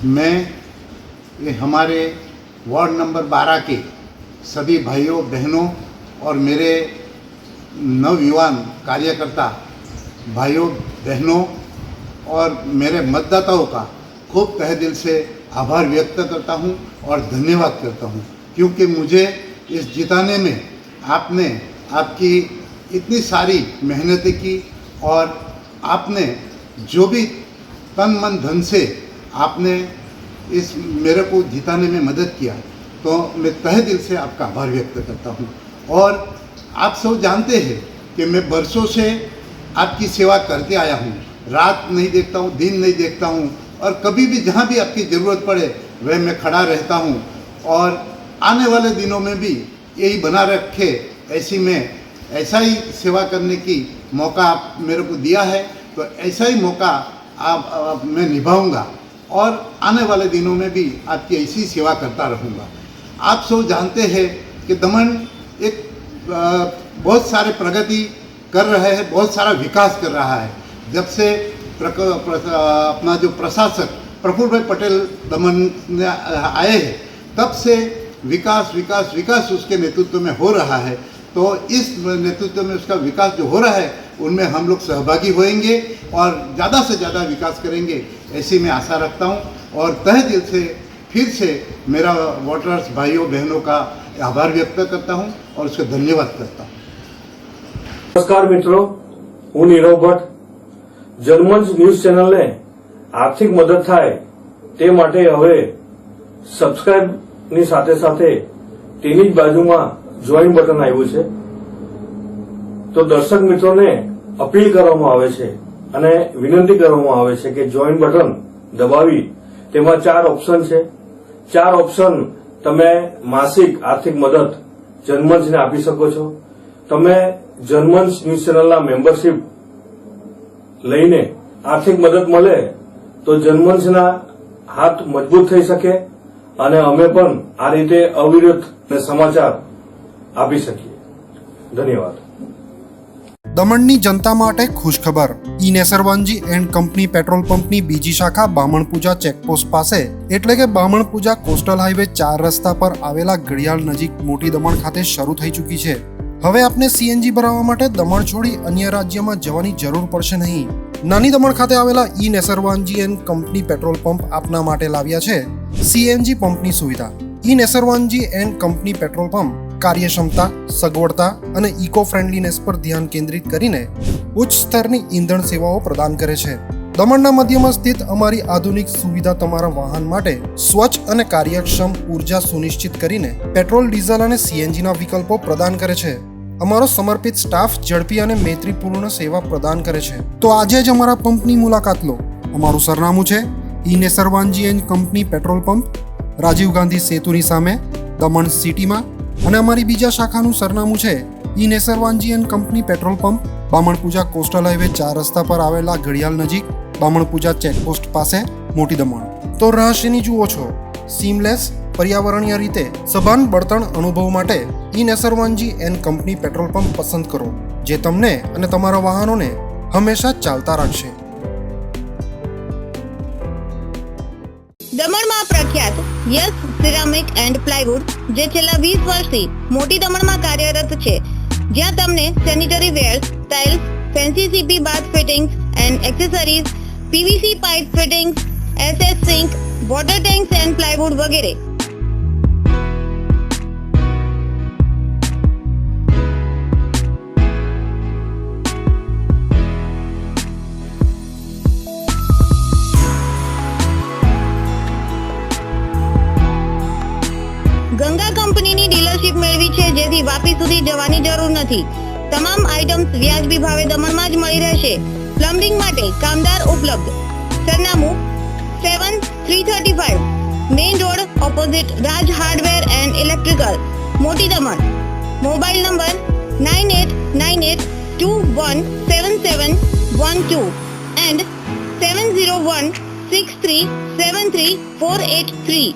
मैं ये हमारे वार्ड नंबर 12 के सभी भाइयों बहनों और मेरे नवयुवान कार्यकर्ता भाइयों बहनों और मेरे मतदाताओं का खूब तहे दिल से आभार व्यक्त करता हूं और धन्यवाद करता हूं, क्योंकि मुझे इस जिताने में आपने आपकी इतनी सारी मेहनतें की और आपने जो भी तन मन धन से आपने इस मेरे को जिताने में मदद किया, तो मैं तहे दिल से आपका आभार व्यक्त करता हूं। और आप सब जानते हैं कि मैं बरसों से आपकी सेवा करते आया हूं, रात नहीं देखता हूं, दिन नहीं देखता हूं, और कभी भी जहां भी आपकी ज़रूरत पड़े वह मैं खड़ा रहता हूं। और आने वाले दिनों में भी यही बना रखे, ऐसी में ऐसा ही सेवा करने की मौका आप मेरे को दिया है, तो ऐसा ही मौका आप मैं निभाऊंगा और आने वाले दिनों में भी आपकी ऐसी सेवा करता रहूँगा। आप सब जानते हैं कि दमन एक बहुत सारे प्रगति कर रहे हैं, बहुत सारा विकास कर रहा है। जब से अपना जो प्रशासक प्रफुल्ल भाई पटेल दमन में आए हैं, तब से विकास विकास विकास उसके नेतृत्व में हो रहा है। तो इस नेतृत्व में उसका विकास जो हो रहा है, उनमें हम लोग सहभागी होएंगे और ज़्यादा से ज़्यादा विकास करेंगे, ऐसी मैं आशा रखता हूं। और तहे दिल से फिर से मेरा वोटर्स भाइयों बहनों का आभार व्यक्त करता हूं और उसका धन्यवाद करता हूं। नमस्कार मित्रों, હું નીરવ ભટ્ટ। જનમંચ ન્યૂઝ ચેનલને આર્થિક મદદ થાય તે માટે હવે સબસ્ક્રાઇબની સાથે સાથે તેની જ બાજુમાં જોઈન બટન આવ્યું છે। તો દર્શક મિત્રોને અપીલ કરવામાં આવે છે અને વિનંતી કરવામાં આવે છે કે જોઈન બટન દબાવી તેમાં 4 ઓપ્શન છે। 4 ઓપ્શન તમે માસિક આર્થિક મદદ જનમંચને આપી શકો છો। તમે જનમંચ ન્યૂઝ ચેનલના મેમ્બરશીપ લઈને આર્થિક મદદ મળે તો જનમંચના હાથ મજબૂત થઈ શકે અને અમે પણ આ રીતે અવિરત સમાચાર આપી શકીએ। ધન્યવાદ। દમણની જનતા માટે ખુશખબર। ઈ નેસરવાનજી એન્ડ કંપની પેટ્રોલ પંપની બીજી શાખા બામણપૂજા ચેકપોસ્ટ પાસે એટલે કે બામણપૂજા કોસ્ટલ હાઈવે 4 રસ્તા પર આવેલા ઘડિયાળ નજીક મોટી દમણ ખાતે શરૂ થઈ ચૂકી છે। હવે આપને સીએનજી ભરાવવા માટે દમણ છોડી અન્ય રાજ્યમાં જવાની જરૂર પડશે નહીં। નાની દમણ ખાતે આવેલા E Nesarwanji and company petrol pump આપના માટે લાવ્યા છે સીએનજી પંપની સુવિધા। E Nesarwanji and company petrol pump કાર્યક્ષમતા, સગવડતા અને ઇકો ફ્રેન્ડલીનેસ પર ધ્યાન કેન્દ્રિત કરીને ઉચ્ચ સ્તરની ઈંધણ સેવાઓ પ્રદાન કરે છે। દમણના મધ્યમાં સ્થિત અમારી આધુનિક સુવિધા તમારા વાહન માટે સ્વચ્છ અને કાર્યક્ષમ ઉર્જા સુનિશ્ચિત કરીને પેટ્રોલ, ડીઝલ અને સીએનજીના વિકલ્પો પ્રદાન કરે છે। અમારો સમર્પિત સ્ટાફ ઝડપી અને મૈત્રીપૂર્ણ સેવા પ્રદાન કરે છે। તો આજે જ અમારા પંપની મુલાકાત લો। અમારું સરનામું છે E Nesarwanji and company petrol pump, Rajiv Gandhi સેતુની સામે, દમણ સિટીમાં। અને અમારી બીજા શાખાનું સરનામું છે E Nesarwanji and company petrol pump, Bamanpuja coastal highway 4 રસ્તા પર આવેલા ઘડિયાળ નજીક, બામણપૂજા ચેકપોસ્ટ પાસે, મોટી દમણ। તો રહસ્યની જુઓ છો સીમલેસ પર્યાવરણીય રીતે સભાન બળતણ અનુભવ માટે E Nesarwanji and company petrol pump પસંદ કરો, જે તમને અને તમારા વાહનોને હંમેશા ચાલતા રાખશે। દમણમાં પ્રખ્યાત યસ સિરામિક એન્ડ પ્લાયવુડ, જે છેલ્લા 20 વર્ષથી મોટી દમણમાં કાર્યરત છે, જ્યાં તમને sanitary wares, tiles, fancy CP bath fittings and accessories, PVC pipe fittings, SS sink, water tanks and plywood વગેરે। ગંગા કંપનીની ડીલરશીપ મેળવી છે, જેથી વાપી સુધી જવાની જરૂર નથી। તમામ આઇટમ્સ વ્યાજબી ભાવે દમણમાં જ મળી રહેશે। પ્લમ્બિંગ માટે કામદાર ઉપલબ્ધ। સરનામું 7335 main road opposite Raj hardware and electrical, મોટી દમણ। Mobile number 9898217712 and 7016373483।